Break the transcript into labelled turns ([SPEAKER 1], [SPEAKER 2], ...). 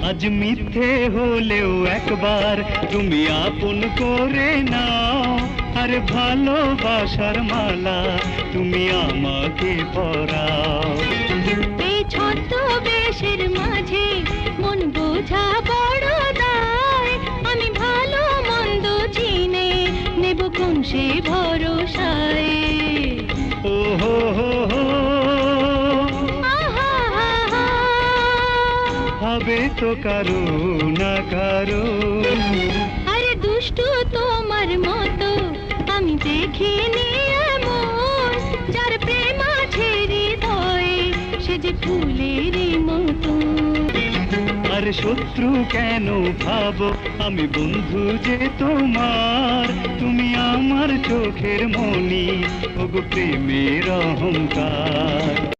[SPEAKER 1] আজ মিথ্যে হলেও একবার তুমি আপন করে নাও, আরে ভালোবাসার মালা তুমি আমাকে পরাও।
[SPEAKER 2] এই ছদ্মবেশের মাঝে মন বোঝা বড় দায়, আমি ভালো মন্দ চিনে নেব কোন সে ভরসায়।
[SPEAKER 1] ও হো হো হো, হবে তো কারো না কারো।
[SPEAKER 2] আরে দুষ্টু তোমার মতো আমি দেখিনি এমন, যার প্রেম আছে হৃদয়ে সে যে ফুলের মতো।
[SPEAKER 1] আর শত্রু কেন ভাবো, আমি বন্ধু যে তোমার, তুমি আমার চোখের মনি, ওগো প্রেমের অহংকার।